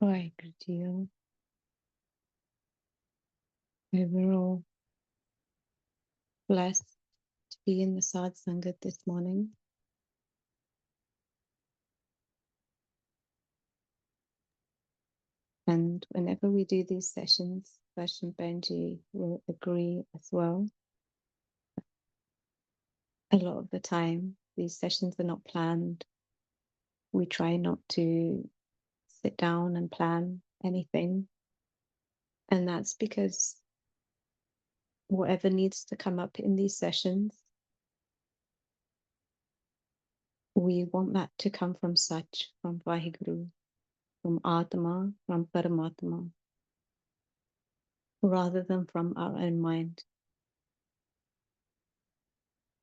Right, dear. We're all blessed to be in the Sad Sangat this morning. And whenever we do these sessions, Darshan Benji will agree as well. A lot of the time, these sessions are not planned. We try not to sit down and plan anything. And that's because whatever needs to come up in these sessions, we want that to come from Sach, from Vaheguru, from Atma, from Paramatma, rather than from our own mind.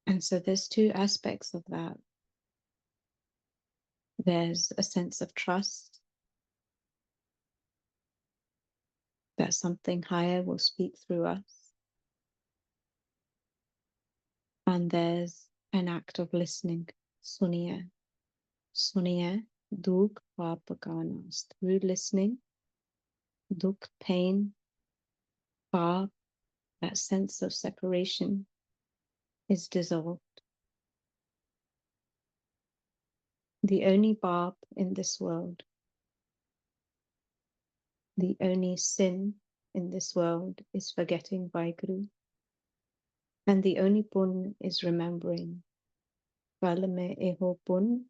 And so there's two aspects of that. There's a sense of trust that something higher will speak through us. And there's an act of listening, suniya. Suniya, dukh papakanas. Through listening, dukh, pain, pap, that sense of separation is dissolved. The only pap in this world, the only sin in this world is forgetting Vaheguru. And the only pun is remembering. Kal mein eho pun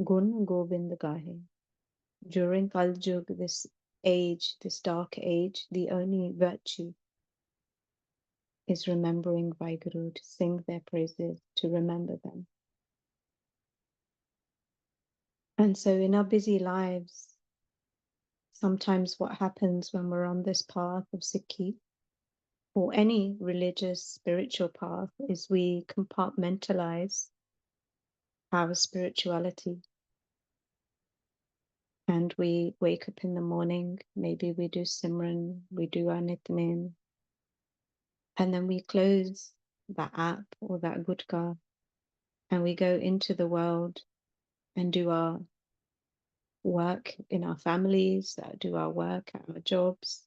gun govind gahe. During Kal Yug, this age, this dark age, the only virtue is remembering Vaheguru, to sing their praises, to remember them. And so in our busy lives, sometimes what happens when we're on this path of Sikhi, or any religious, spiritual path, is we compartmentalize our spirituality. And we wake up in the morning, maybe we do simran, we do our nitnem, and then we close that app or that gutka and we go into the world and do our work in our families, do our work at our jobs.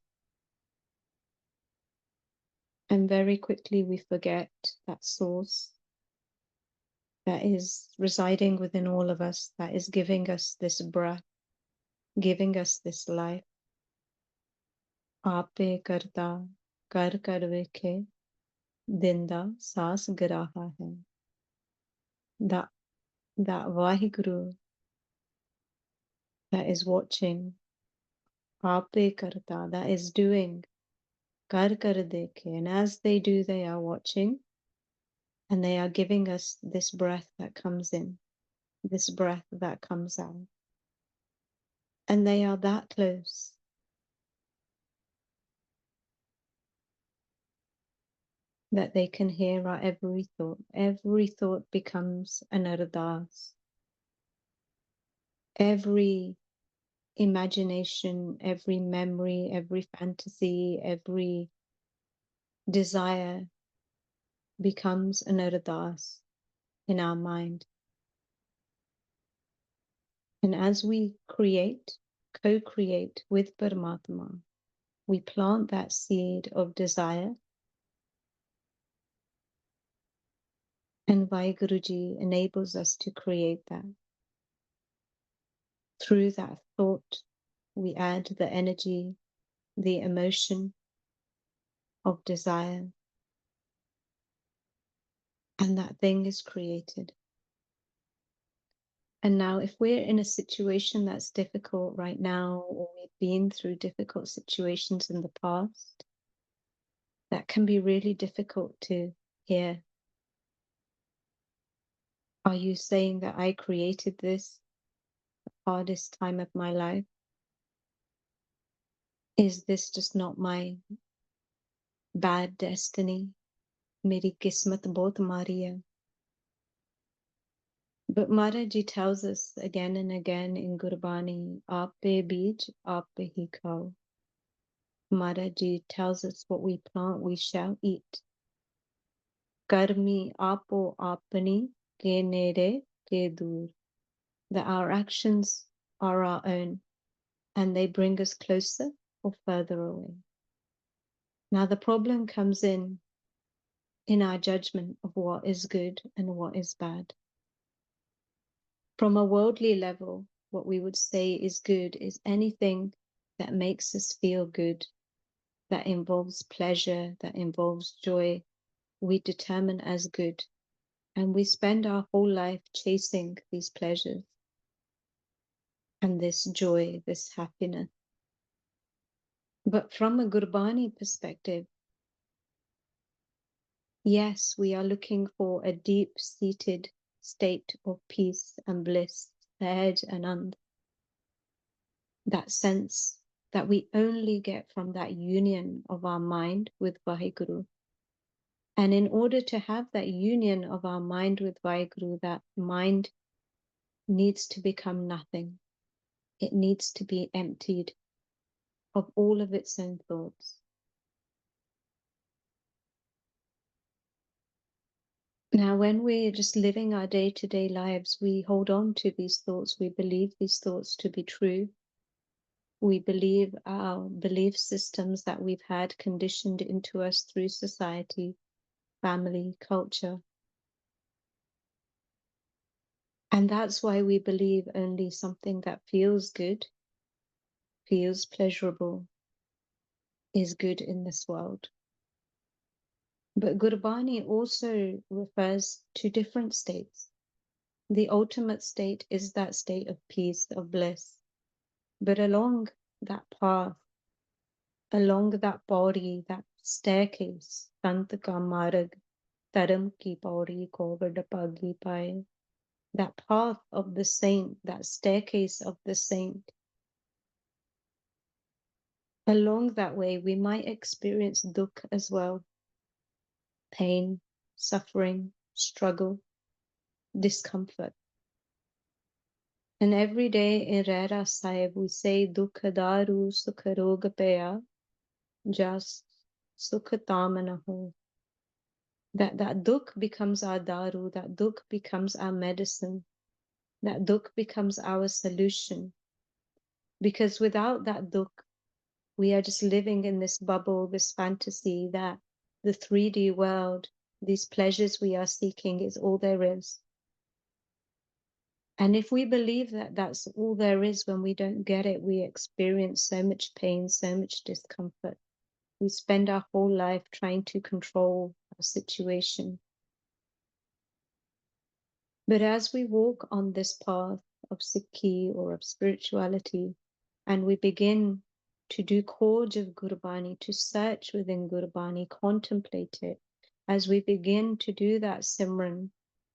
And very quickly we forget that source that is residing within all of us, that is giving us this breath, giving us this life. Aape karta, kar karveke, dinda saas garaha hai. That Vaheguru that is watching, Aape karta, that is doing, kar kar dekhe, and as they do, they are watching, and they are giving us this breath that comes in, this breath that comes out. And they are that close. That they can hear our every thought. Every thought becomes an ardas. Every imagination, every memory, every fantasy, every desire becomes an ardas in our mind. And as we create, co-create with Paramatma, we plant that seed of desire, and Vaheguruji enables us to create that. Through that thought, we add the energy, the emotion of desire, and that thing is created. And now, if we're in a situation that's difficult right now, or we've been through difficult situations in the past, that can be really difficult to hear. Are you saying that I created this, the hardest time of my life? Is this just not my bad destiny? Meri kismat bahut mari hai. But Maharaji tells us again and again in Gurbani, Aape beej, aape hi khao. Maharaji tells us what we plant, we shall eat. Karmi apo apani ke nere ke dur. That our actions are our own. and they bring us closer or further away. Now, the problem comes in our judgment of what is good and what is bad. From a worldly level, what we would say is good is anything that makes us feel good, that involves pleasure, that involves joy, we determine as good. And we spend our whole life chasing these pleasures and this joy, this happiness. But from a Gurbani perspective, yes, we are looking for a deep-seated state of peace and bliss, Sahaj Anand. That sense that we only get from that union of our mind with Vaheguru. And in order to have that union of our mind with Vaheguru, that mind needs to become nothing. It needs to be emptied of all of its own thoughts. Now, when we're just living our day-to-day lives, we hold on to these thoughts. We believe these thoughts to be true. We believe our belief systems that we've had conditioned into us through society, family, culture. And that's why we believe only something that feels good, feels pleasurable, is good in this world. But Gurbani also refers to different states. The ultimate state is that state of peace, of bliss. But along that path, along that body, that staircase, Sant ka marg, Dharam ki pauri kovard pagi paye, that path of the saint, that staircase of the saint, along that way we might experience dukh as well, pain, suffering, struggle, discomfort. And every day in Rera Sahib we say Dukha daru sukha roga paya, just sukha tamana ho. That dukh becomes our daru, that dukh becomes our medicine, that dukh becomes our solution. Because without that dukh, we are just living in this bubble, this fantasy that the 3D world, these pleasures we are seeking is all there is. And if we believe that that's all there is, when we don't get it, we experience so much pain, so much discomfort. We spend our whole life trying to control our situation. But as we walk on this path of Sikhi or of spirituality, and we begin to do Khoj of Gurbani, to search within Gurbani, contemplate it, as we begin to do that Simran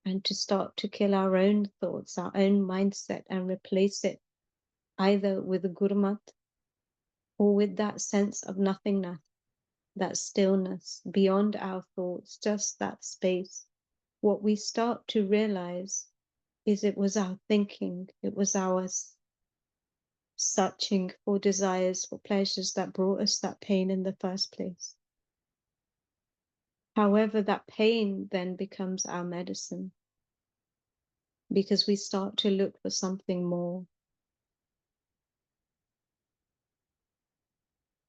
and to start to kill our own thoughts, our own mindset, and replace it either with Gurmat or with that sense of nothingness, that stillness beyond our thoughts, just that space. What we start to realize is it was our thinking, it was our searching for desires, for pleasures that brought us that pain in the first place. However, that pain then becomes our medicine because we start to look for something more.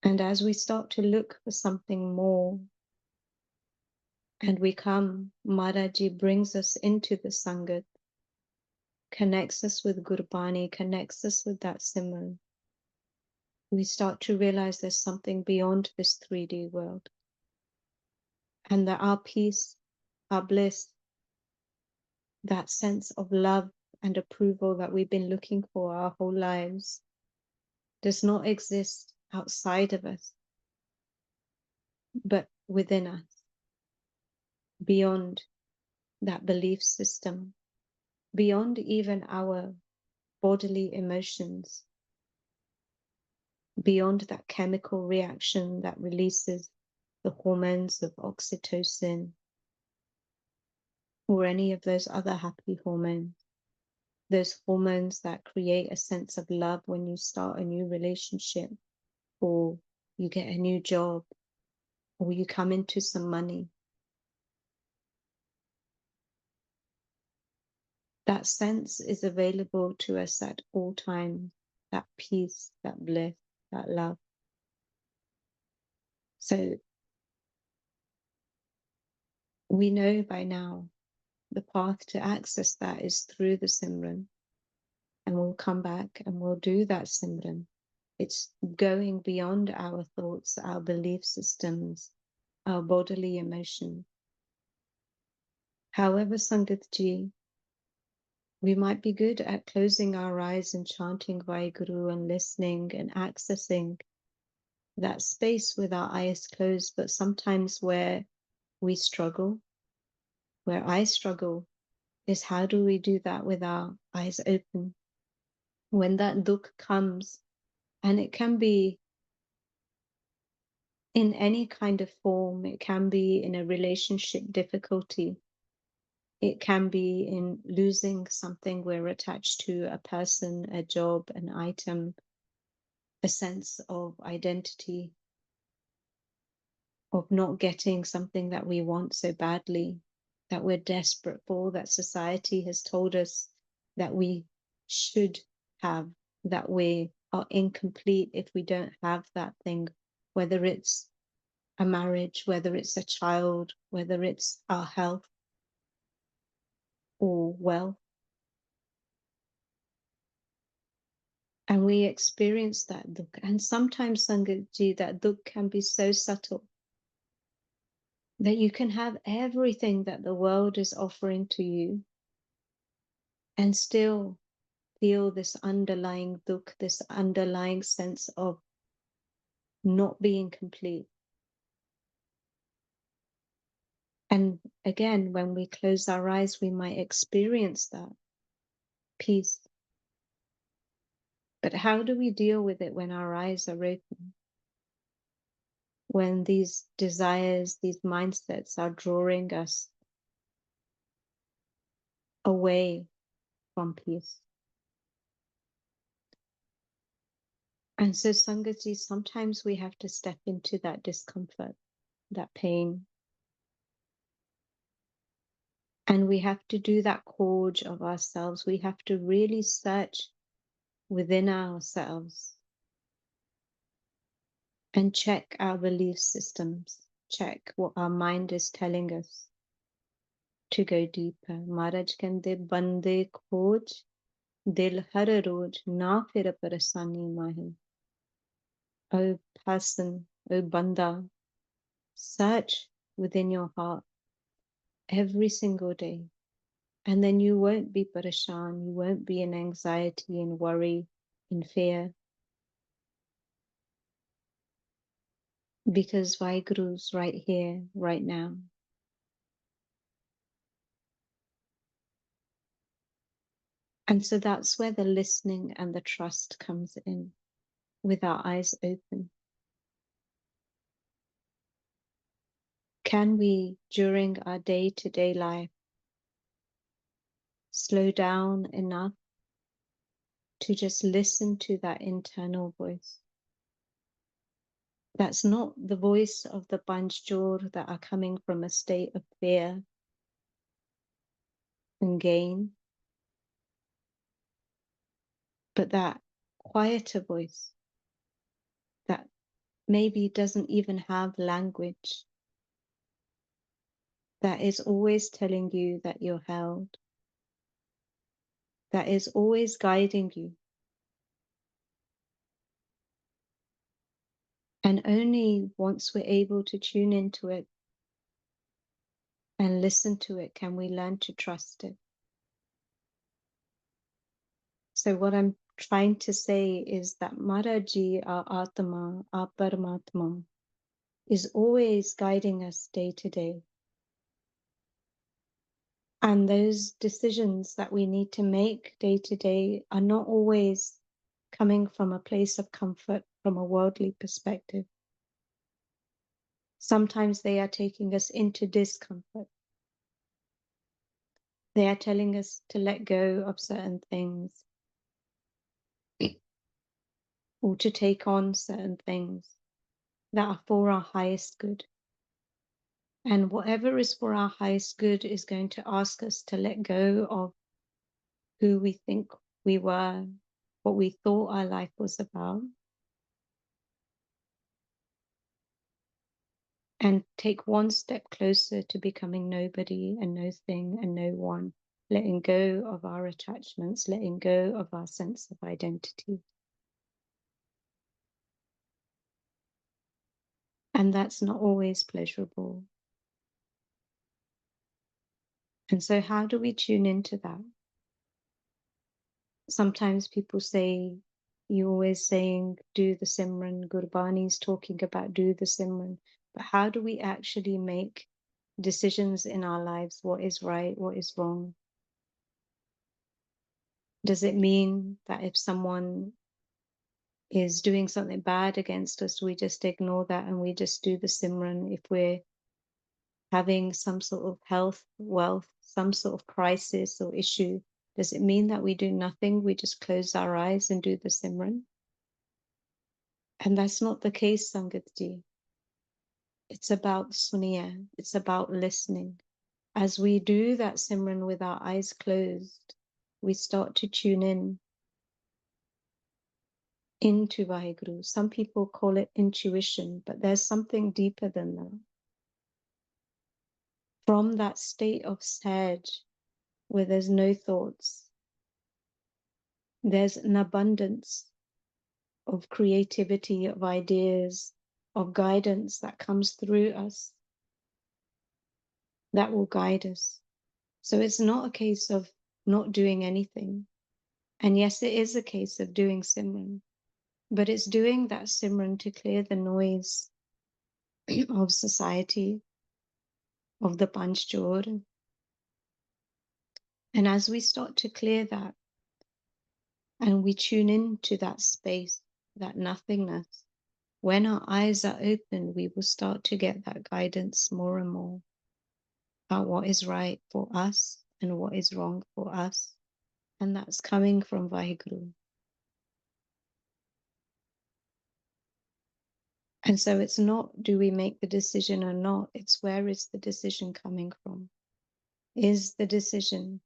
And as we start to look for something more, and we come, Maharaji brings us into the Sangat, connects us with Gurbani, connects us with that Simran. We start to realize there's something beyond this 3D world. And that our peace, our bliss, that sense of love and approval that we've been looking for our whole lives does not exist outside of us, but within us, beyond that belief system, beyond even our bodily emotions, beyond that chemical reaction that releases the hormones of oxytocin or any of those other happy hormones, those hormones that create a sense of love when you start a new relationship or you get a new job or you come into some money. That sense is available to us at all times. that peace, that bliss, that love. So we know by now the path to access that is through the Simran, and we'll come back and we'll do that Simran. It's going beyond our thoughts, our belief systems, our bodily emotion. However, Sangat Ji, we might be good at closing our eyes and chanting Vaheguru and listening and accessing that space with our eyes closed, but sometimes where we struggle, where I struggle, is how do we do that with our eyes open? When that dukh comes, and it can be in any kind of form, it can be in a relationship difficulty, it can be in losing something we're attached to, a person, a job, an item, a sense of identity, of not getting something that we want so badly, that we're desperate for, that society has told us that we should have, that we are incomplete if we don't have that thing, whether it's a marriage, whether it's a child, whether it's our health or wealth. And we experience that dukh. And sometimes, Sangatji, that dukh can be so subtle that you can have everything that the world is offering to you and still feel this underlying dukh, this underlying sense of not being complete. And again, when we close our eyes, we might experience that peace. But how do we deal with it when our eyes are open? When these desires, these mindsets are drawing us away from peace. And so, Sangatji, sometimes we have to step into that discomfort, that pain. And we have to do that courage of ourselves. We have to really search within ourselves and check our belief systems, check what our mind is telling us to go deeper. Maharaj kande bande khoj dil har roj na fir parasani mahe. O person, O banda, search within your heart every single day. And then you won't be parashan, you won't be in anxiety, in worry, in fear. Because Vaheguru's right here, right now. And so that's where the listening and the trust comes in, with our eyes open. Can we, during our day-to-day life, slow down enough to just listen to that internal voice? That's not the voice of the Panchjor that are coming from a state of fear and gain, but that quieter voice that maybe doesn't even have language, that is always telling you that you're held, that is always guiding you. And only once we're able to tune into it and listen to it can we learn to trust it. So what I'm trying to say is that Maharaji, our Atma, our Paramatma, is always guiding us day to day. And those decisions that we need to make day to day are not always coming from a place of comfort from a worldly perspective. Sometimes they are taking us into discomfort. They are telling us to let go of certain things or to take on certain things that are for our highest good. And whatever is for our highest good is going to ask us to let go of who we think we were, what we thought our life was about, and take one step closer to becoming nobody and no thing and no one, letting go of our attachments, letting go of our sense of identity. And that's not always pleasurable. And so how do we tune into that? Sometimes people say, you're always saying, do the simran, Gurbani's talking about do the simran. But how do we actually make decisions in our lives? What is right? What is wrong? Does it mean that if someone is doing something bad against us, we just ignore that and we just do the simran? If we're having some sort of health, wealth, some sort of crisis or issue, does it mean that we do nothing? We just close our eyes and do the simran? And that's not the case, Sangatji. It's about suniya. It's about listening. As we do that simran with our eyes closed, we start to tune in into Vaheguru. Some people call it intuition, but there's something deeper than that. From that state of saj, where there's no thoughts, there's an abundance of creativity, of ideas, of guidance that comes through us that will guide us. So it's not a case of not doing anything. And yes, it is a case of doing Simran, but it's doing that Simran to clear the noise of society, of the Panchjor. And as we start to clear that and we tune into that space, that nothingness, when our eyes are open, we will start to get that guidance more and more about what is right for us and what is wrong for us. And that's coming from Vaheguru. And so it's not, do we make the decision or not? It's where is the decision coming from? Is the decision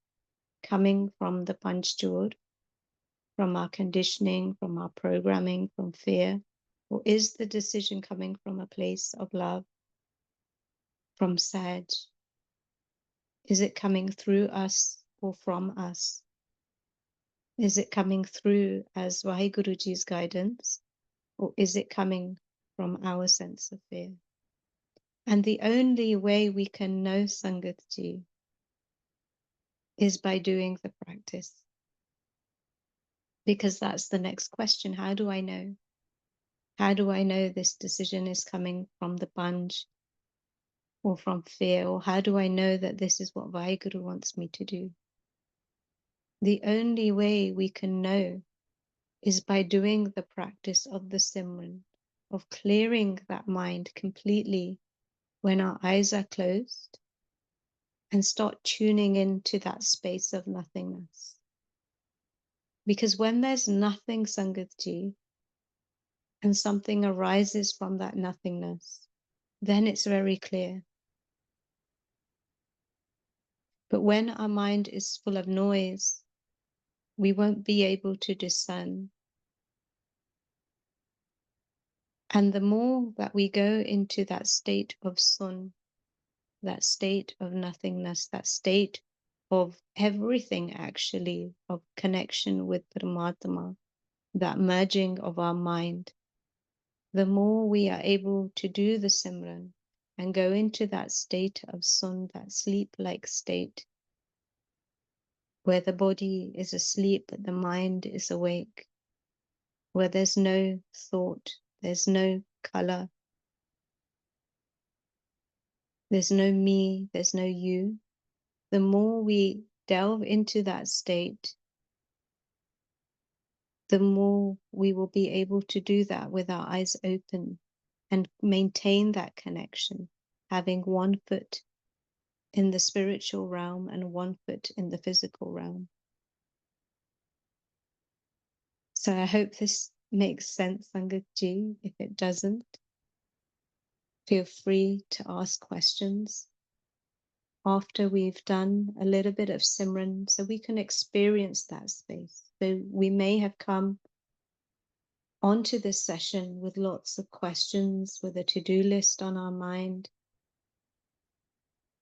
coming from the Panchjor, from our conditioning, from our programming, from fear? Or is the decision coming from a place of love, from Saj? Is it coming through us or from us? Is it coming through as Vaheguruji's guidance, or is it coming from our sense of fear? And the only way we can know Sangatji is by doing the practice. Because that's the next question. How do I know? How do I know this decision is coming from the Panch or from fear? Or how do I know that this is what Vaheguru wants me to do? The only way we can know is by doing the practice of the Simran, of clearing that mind completely when our eyes are closed and start tuning into that space of nothingness. Because when there's nothing, Sangatji, and something arises from that nothingness, then it's very clear. But when our mind is full of noise, we won't be able to discern. And the more that we go into that state of sun, that state of nothingness, that state of everything actually, of connection with Paramatma, that merging of our mind, the more we are able to do the Simran and go into that state of sun, that sleep-like state, where the body is asleep but the mind is awake, where there's no thought, there's no color, there's no me, there's no you. The more we delve into that state, the more we will be able to do that with our eyes open and maintain that connection, having one foot in the spiritual realm and one foot in the physical realm. So I hope this makes sense, Sangatji. If it doesn't, feel free to ask questions. after we've done a little bit of simran, so we can experience that space. So we may have come onto this session with lots of questions, with a to-do list on our mind,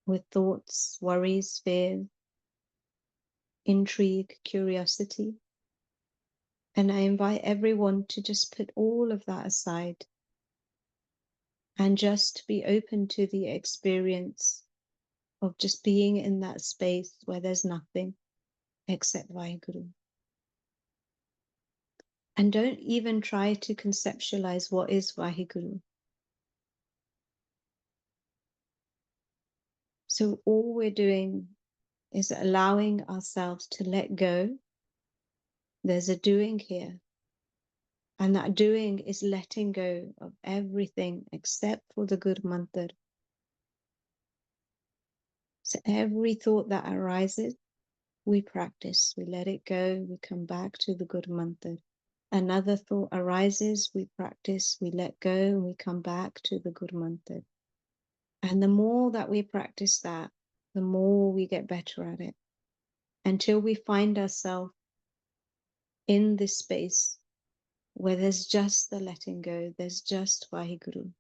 with thoughts, worries, fears, intrigue, curiosity. And I invite everyone to just put all of that aside and just be open to the experience of just being in that space where there's nothing except Vaheguru. And don't even try to conceptualize what is Vaheguru. So all we're doing is allowing ourselves to let go. There's a doing here. And that doing is letting go of everything except for the good mantra. So every thought that arises, we practice, we let it go, we come back to the good mantra. Another thought arises, we practice, we let go, and we come back to the good mantra. And the more that we practice that, the more we get better at it, until we find ourselves in this space where there's just the letting go, there's just Vaheguru,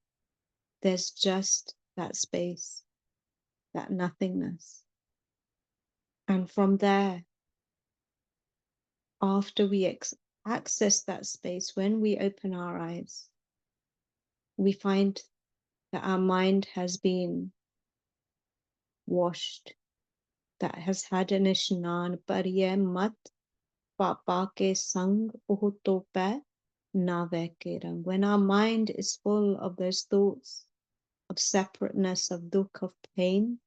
there's just that space, that nothingness. And from there, after we access that space, when we open our eyes, we find that our mind has been washed, that has had an ishnan, par ye mat papa ke sang oh tope na veke rang. When our mind is full of those thoughts of separateness, of dukh, of pain,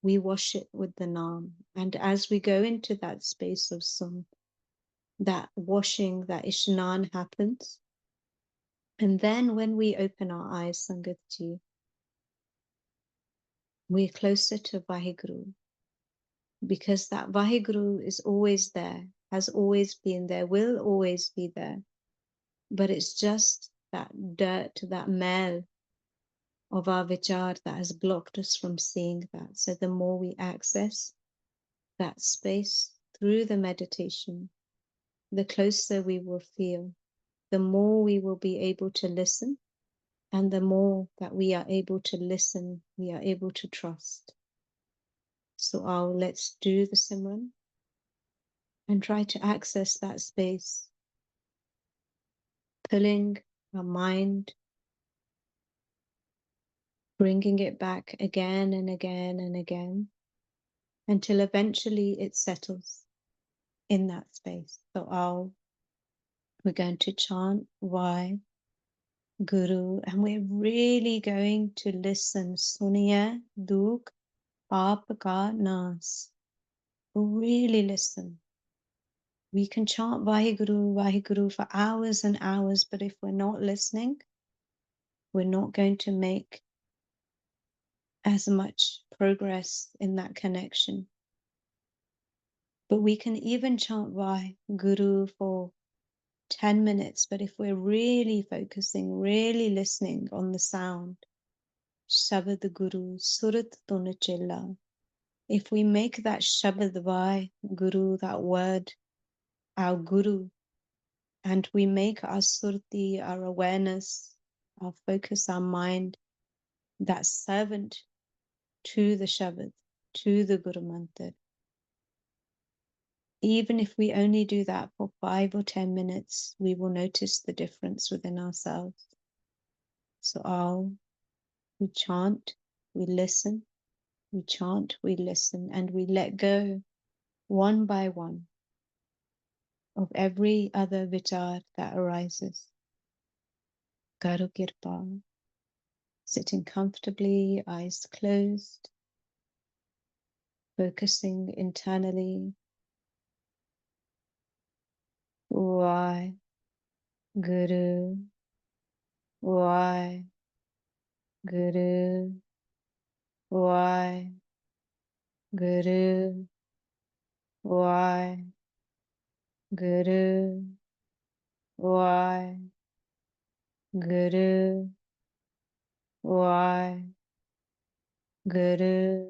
we wash it with the Naam. And as we go into that space of Sum, that washing, that Ishnan happens. And then when we open our eyes, Sangatji, we're closer to Vaheguru, because that Vaheguru is always there, has always been there, will always be there. But it's just that dirt, that mel of our vichar that has blocked us from seeing that. So the more we access that space through the meditation, the closer we will feel, the more we will be able to listen, and the more that we are able to listen, we are able to trust. So let's do the Simran and try to access that space, pulling our mind, bringing it back again and again and again, until eventually it settles in that space. So we're going to chant Why Guru, and we're really going to listen. Suniya Dukh Paap Ka Nas. Really listen. We can chant Vaheguru, Vaheguru for hours and hours, but if we're not listening, we're not going to make as much progress in that connection. But we can even chant Vaheguru for 10 minutes, but if we're really focusing, really listening on the sound, Shabad Guru, Surat Tunachilla, if we make that Shabad Guru, that word, our Guru, and we make our surti, our awareness, our focus, our mind, that servant to the Shabad, to the Guru Mantra. Even if we only do that for 5 or 10 minutes, we will notice the difference within ourselves. So we chant, we listen, we chant, we listen, and we let go one by one of every other vichar that arises. Karo Kirpa, sitting comfortably, eyes closed, focusing internally. Why, Guru, why, Guru, why, Guru, why, Guru, why, Guru, why, Guru,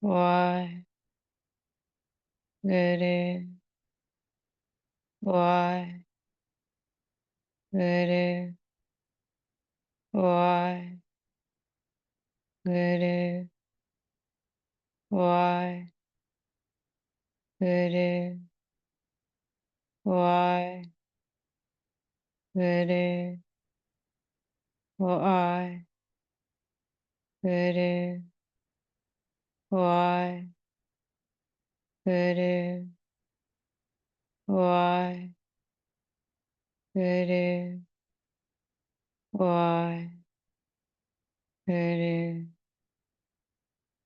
Why, Guru, why, Guru, why, Guru, why, Guru, why, Guru, why, Guru, why, Guru, why, Guru, why, Guru,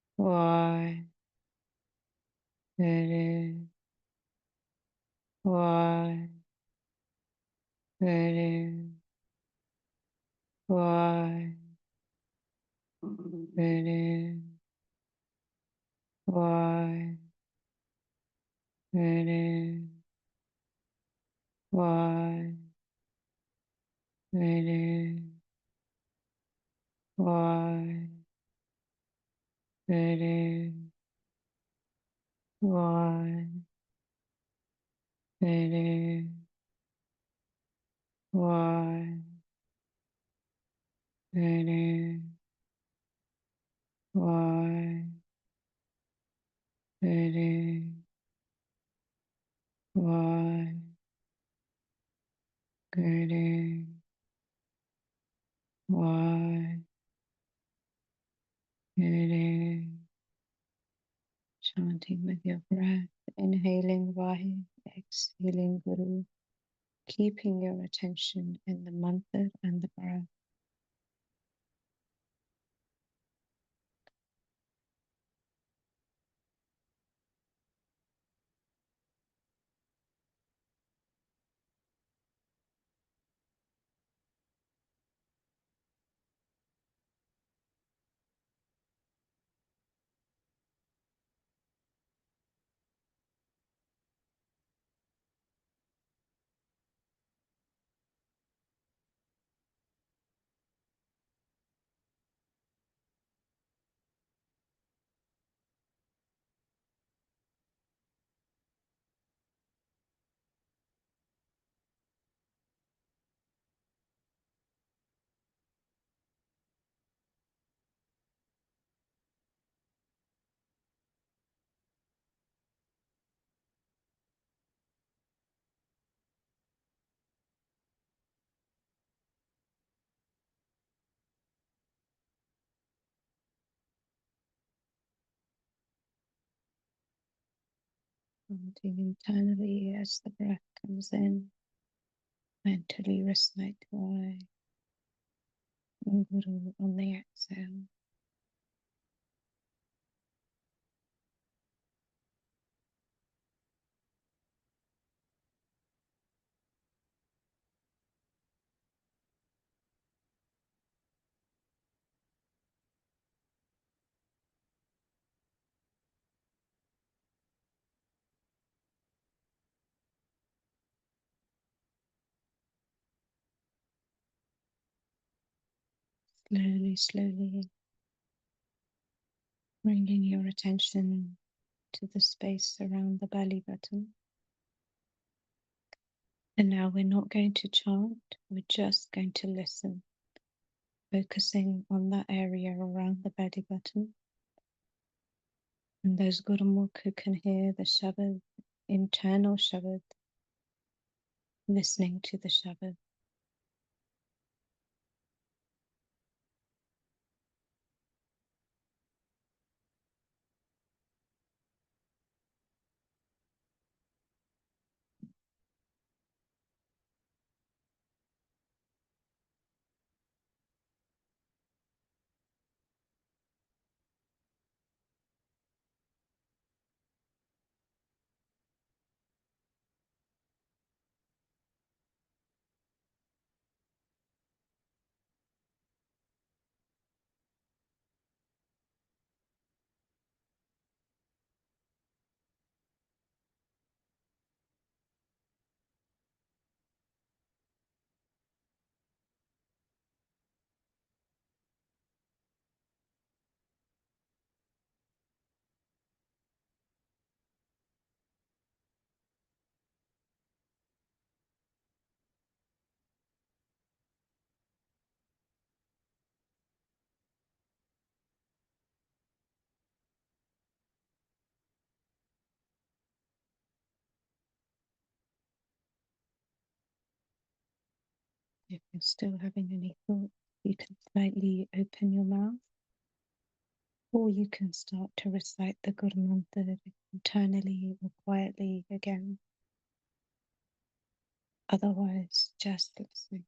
why, Guru, why, Guru, why, Guru, why, Guru, why, Guru, why, Guru, why, Guru, why, Guru, why, Guru, why, Guru, why, Guru. Chanting with your breath, inhaling Vahe, exhaling Guru, keeping your attention in the mantra and the breath. Chanting internally as the breath comes in, mentally recite Vahe and Guru on the exhale. Slowly, slowly bringing your attention to the space around the belly button. And now we're not going to chant, we're just going to listen, focusing on that area around the belly button. And those Gurumukh who can hear the Shabad, internal Shabad, listening to the Shabad. If you're still having any thoughts, you can slightly open your mouth, or you can start to recite the Guru Mantra internally or quietly again. Otherwise, just listening.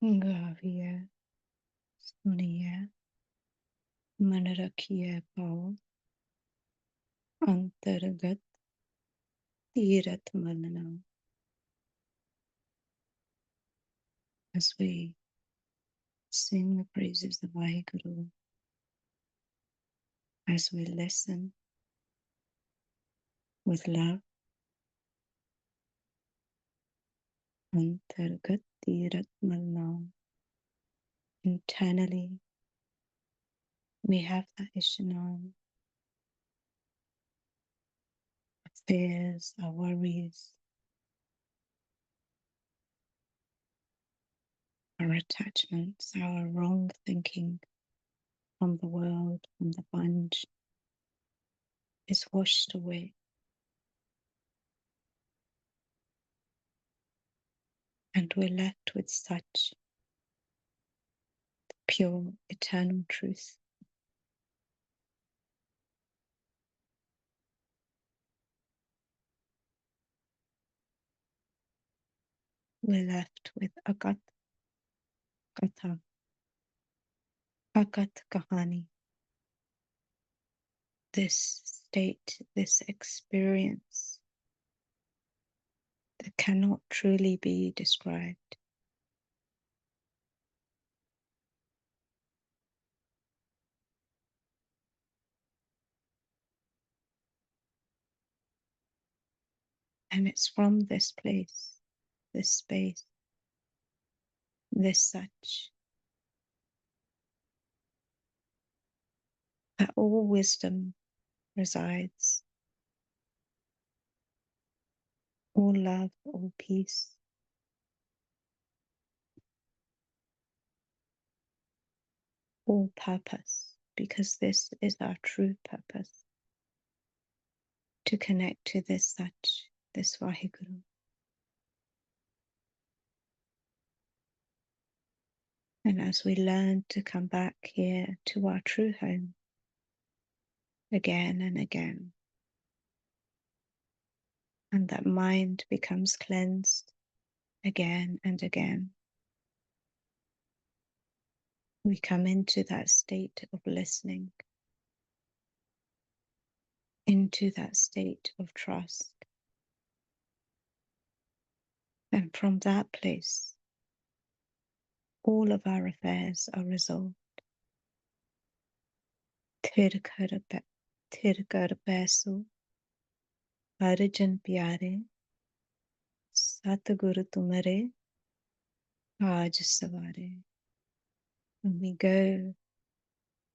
Gaviya, Suniya, Manarakiya Pav, Antargat, Tirat Manana. As we sing the praises of Vaheguru, as we listen with love, Antargat, Tirat Manana. Internally, we have that Ishanan, our fears, our worries, our attachments, our wrong thinking from the world, from the bunch, is washed away. And we're left with such pure, eternal truth. We're left with Agat Katha, Agat Kahani, this state, this experience that cannot truly be described. And it's from this place, this space, this such, that all wisdom resides, all love, all peace, all purpose, because this is our true purpose, to connect to this such, this Vaheguru. And as we learn to come back here to our true home again and again, and that mind becomes cleansed again and again, we come into that state of listening, into that state of trust. And from that place, all of our affairs are resolved. Thir kar paiso, Arjan pyare, Satguru tumare, aaj savare. When we go,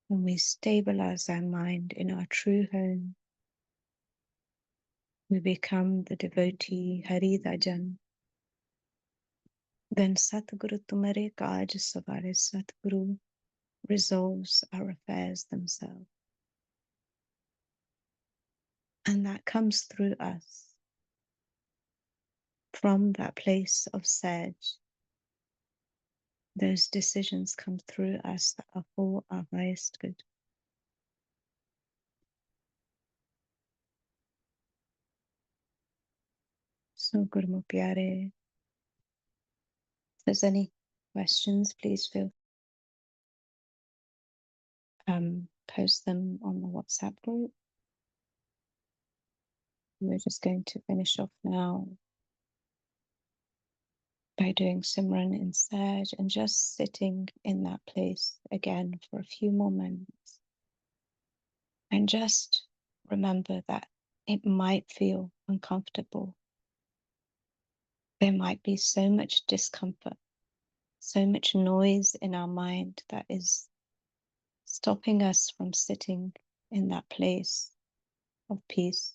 when we stabilize our mind in our true home, we become the devotee Hari Dajan. Then Satguru tumare kaaj savare, Satguru resolves our affairs themselves. And that comes through us from that place of Sage. Those decisions come through us that are for our highest good. So, Gurmu Pyare, if there's any questions, please feel post them on the WhatsApp group. We're just going to finish off now by doing simran instead and just sitting in that place again for a few more moments. And just remember that it might feel uncomfortable. There might be so much discomfort, so much noise in our mind that is stopping us from sitting in that place of peace.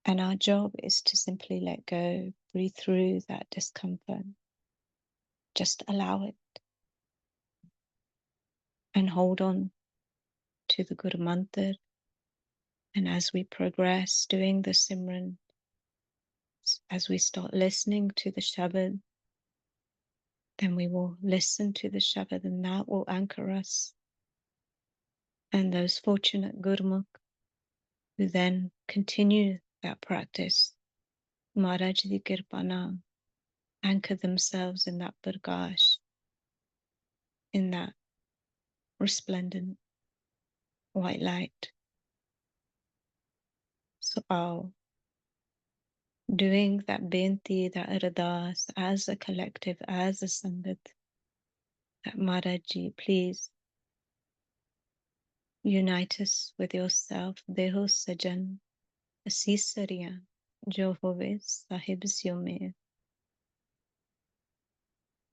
And our job is to simply let go, breathe through that discomfort, just allow it, and hold on to the Guru Mantra. And as we progress doing the Simran, as we start listening to the Shabad, then we will listen to the Shabad and that will anchor us. And those fortunate Gurmukh who then continue that practice, Maharaj Di Kirpana, anchor themselves in that Prakash, in that resplendent white light. So our doing that Benti, that Ardas as a collective, as a Sangat, that Maharaji, please unite us with yourself, Deho Sajan, Asisariya, Jo Hove Sahib Syome,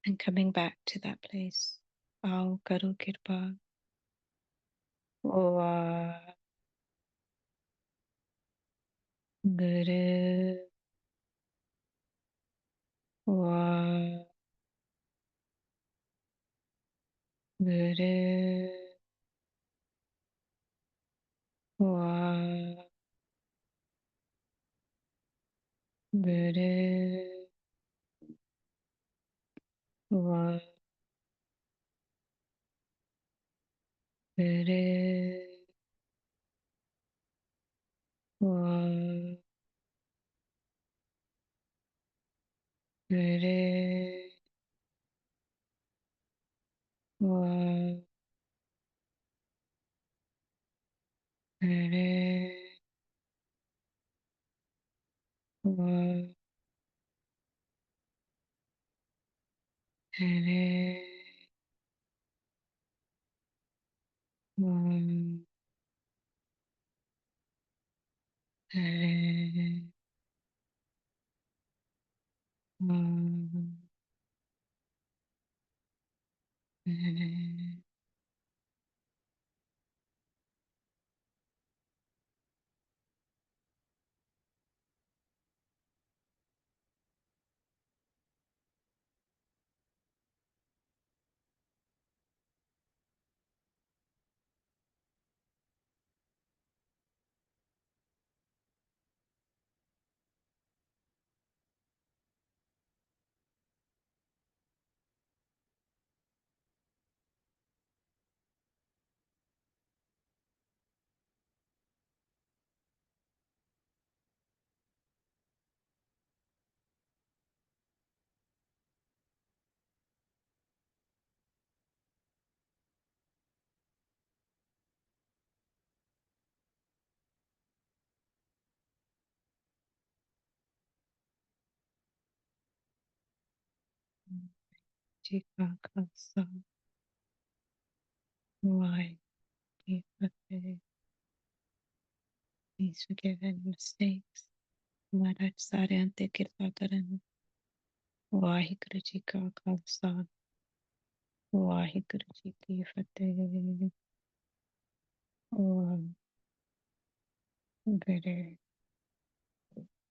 and coming back to that place. Ao Karo Kirpa. Wa Guru Wa Guru Wa Guru Wa Guru Wa Guru Wa Guru Wa Guru Wa Guru Wa Guru. Jika Khalsa, why be forgiven? Please forgive any mistakes. Maharaj Sare Ante Kirpa Karan. Waheguru Ji Ka Khalsa. Waheguru Ji Ki Fateh. Om Guru